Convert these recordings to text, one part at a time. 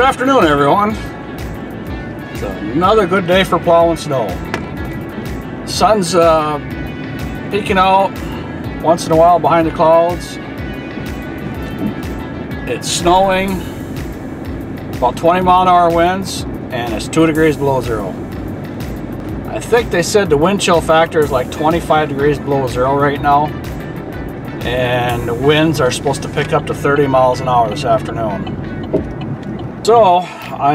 afternoon, everyone. It's another good day for plowing snow. Sun's peeking out once in a while behind the clouds. It's snowing, about 20-mile-an-hour winds, and it's 2 degrees below zero. I think they said the wind chill factor is like 25 degrees below zero right now, and the winds are supposed to pick up to 30 miles an hour this afternoon. So I've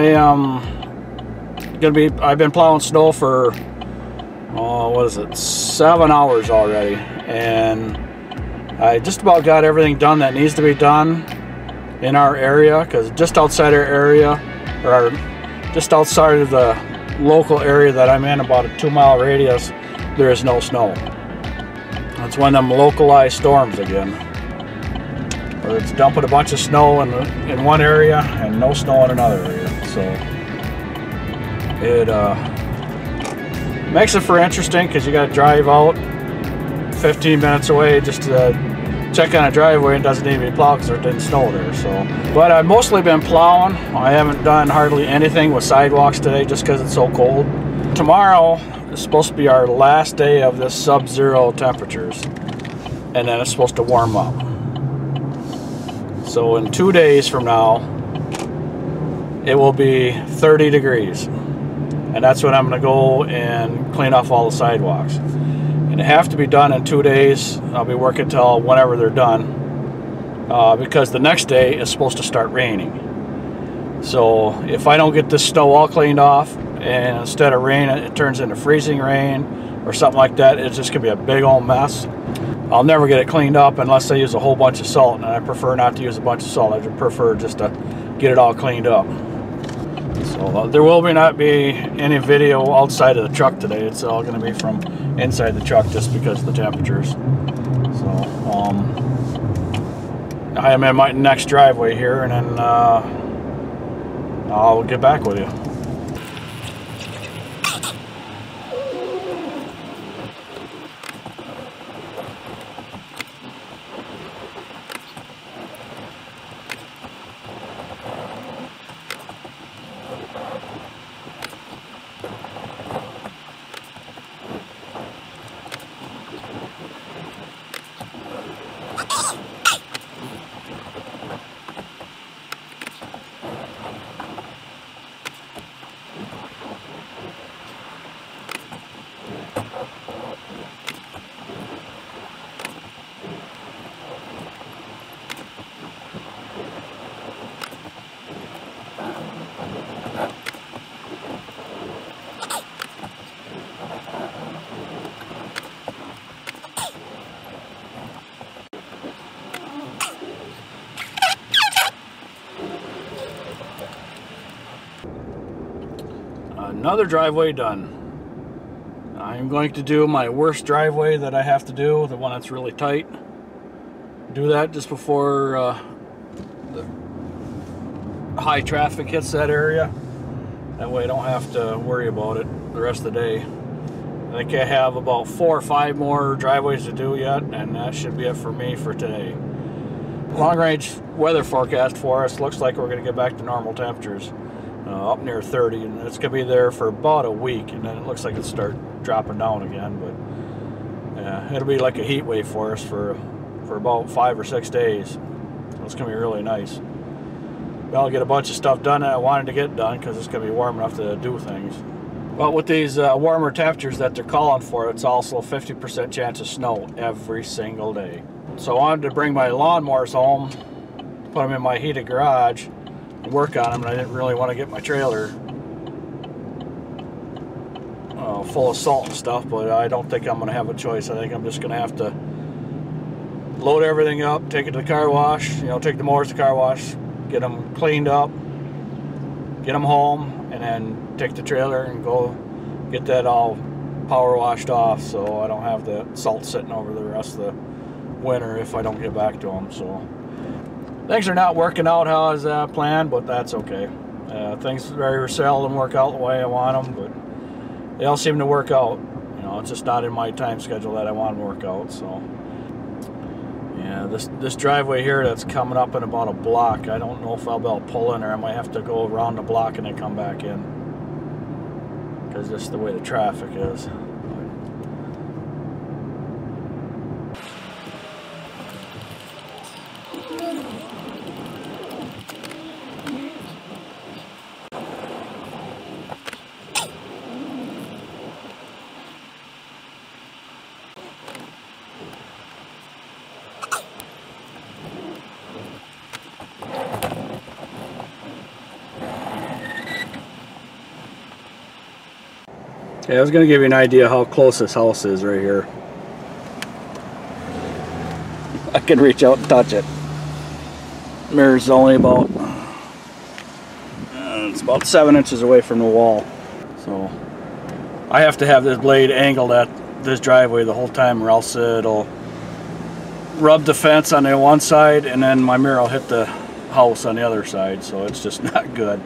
been plowing snow for what is it, 7 hours already, and I just about got everything done that needs to be done in our area, because just outside our area, or just outside of the local area that I'm in, about a 2-mile radius, there is no snow. It's one of them localized storms again, where it's dumping a bunch of snow in one area and no snow in another area. So it makes it for interesting, because you got to drive out 15 minutes away just to check on a driveway, and doesn't need to be plowed because it didn't snow there. So, but I've mostly been plowing. I haven't done hardly anything with sidewalks today just because it's so cold. Tomorrow is supposed to be our last day of this sub-zero temperatures, and then it's supposed to warm up. So in 2 days from now, it will be 30 degrees, and that's when I'm going to go and clean off all the sidewalks. And they have to be done in 2 days. I'll be working till whenever they're done, because the next day is supposed to start raining. So if I don't get this snow all cleaned off, and instead of rain it turns into freezing rain or something like that, it's just gonna be a big old mess. I'll never get it cleaned up unless I use a whole bunch of salt, and I prefer not to use a bunch of salt. I prefer just to get it all cleaned up. So there will not be any video outside of the truck today. It's all going to be from inside the truck, just because of the temperatures. So I am in my next driveway here, and then I'll get back with you. Another driveway done. I'm going to do my worst driveway that I have to do, the one that's really tight. Do that just before the high traffic hits that area. That way I don't have to worry about it the rest of the day. I think I have about 4 or 5 more driveways to do yet, and that should be it for me for today. Long range weather forecast for us looks like we're going to get back to normal temperatures. Up near 30, and it's going to be there for about a week, and then it looks like it'll start dropping down again. But yeah, it'll be like a heat wave for us for about 5 or 6 days. So it's going to be really nice. I'll get a bunch of stuff done that I wanted to get done, because it's going to be warm enough to do things. But with these warmer temperatures that they're calling for, it's also a 50% chance of snow every single day. So I wanted to bring my lawnmowers home, put them in my heated garage, work on them, and I didn't really want to get my trailer full of salt and stuff, but I don't think I'm going to have a choice. I think I'm just going to have to load everything up, take it to the car wash, take the mowers to the car wash, get them cleaned up, get them home, and then take the trailer and go get that all power washed off, so I don't have the salt sitting over the rest of the winter if I don't get back to them. So things are not working out how I was planned, but that's okay. Things very seldom work out the way I want them, but they all seem to work out. It's just not in my time schedule that I want them to work out. So Yeah, this driveway here that's coming up in about a block, I don't know if I'll be able to pull in, or I might have to go around the block and then come back in, because just the way the traffic is. Okay, I was going to give you an idea how close this house is right here. I can reach out and touch it. Mirror's only about, it's about 7 inches away from the wall. So I have to have this blade angled at this driveway the whole time, or else it'll rub the fence on the one side and then my mirror will hit the house on the other side, so it's just not good.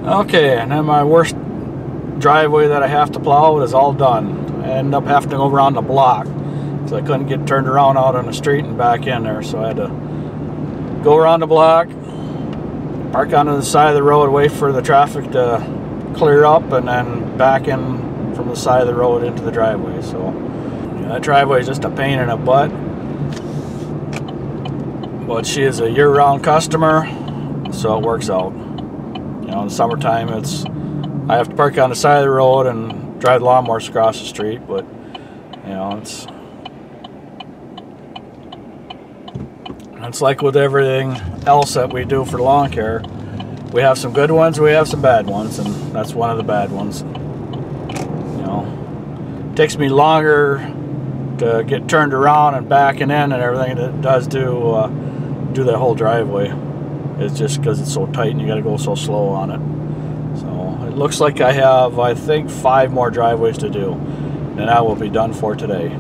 Okay, and then my worst driveway that I have to plow is all done. I ended up having to go around the block because I couldn't get turned around out on the street and back in there, so I had to go around the block, park onto the side of the road, wait for the traffic to clear up, and then back in from the side of the road into the driveway. So yeah, that driveway is just a pain in the butt, but she is a year-round customer, so it works out. You know, in the summertime, I have to park on the side of the road and drive the lawnmowers across the street, but you know, it's like with everything else that we do for lawn care. We have some good ones, we have some bad ones, and that's one of the bad ones. You know, it takes me longer to get turned around and backing in and everything than it does do that whole driveway. It's just because it's so tight and you got to go so slow on it. So it looks like I have, I think, 5 more driveways to do, and I will be done for today.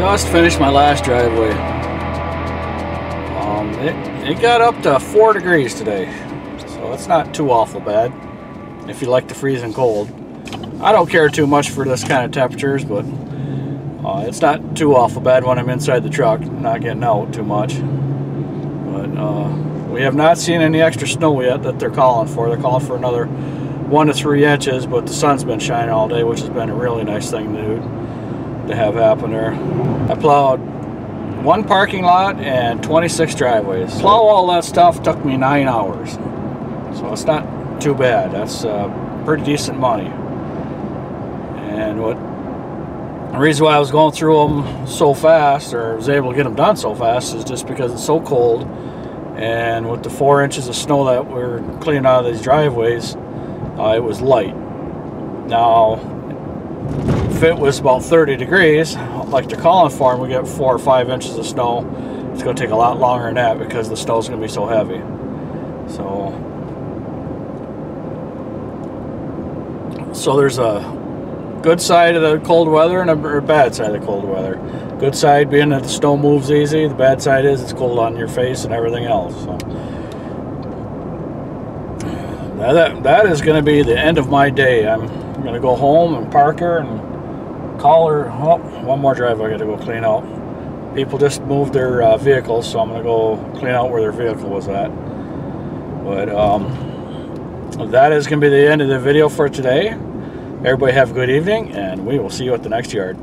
Just finished my last driveway. It got up to 4 degrees today, so it's not too awful bad if you like the freezing cold. I don't care too much for this kind of temperatures, but it's not too awful bad when I'm inside the truck, not getting out too much. But we have not seen any extra snow yet that they're calling for. They're calling for another 1 to 3 inches, but the sun's been shining all day, which has been a really nice thing to have happen there. I plowed 1 parking lot and 26 driveways. Plow all that stuff took me 9 hours, so it's not too bad. That's pretty decent money. And the reason why I was going through them so fast, or was able to get them done so fast, is just because it's so cold. And with the 4 inches of snow that we're cleaning out of these driveways, it was light. Now, if it was about 30 degrees, like they're calling for, and we get 4 or 5 inches of snow, it's going to take a lot longer than that because the snow's going to be so heavy. So there's a good side of the cold weather and a bad side of the cold weather. Good side being that the snow moves easy. The bad side is it's cold on your face and everything else. So that is going to be the end of my day. I'm going to go home and park her and call her. Oh, 1 more driveway I got to go clean out. People just moved their vehicles, so I'm going to go clean out where their vehicle was at. But that is going to be the end of the video for today. Everybody have a good evening, and we will see you at the next yard.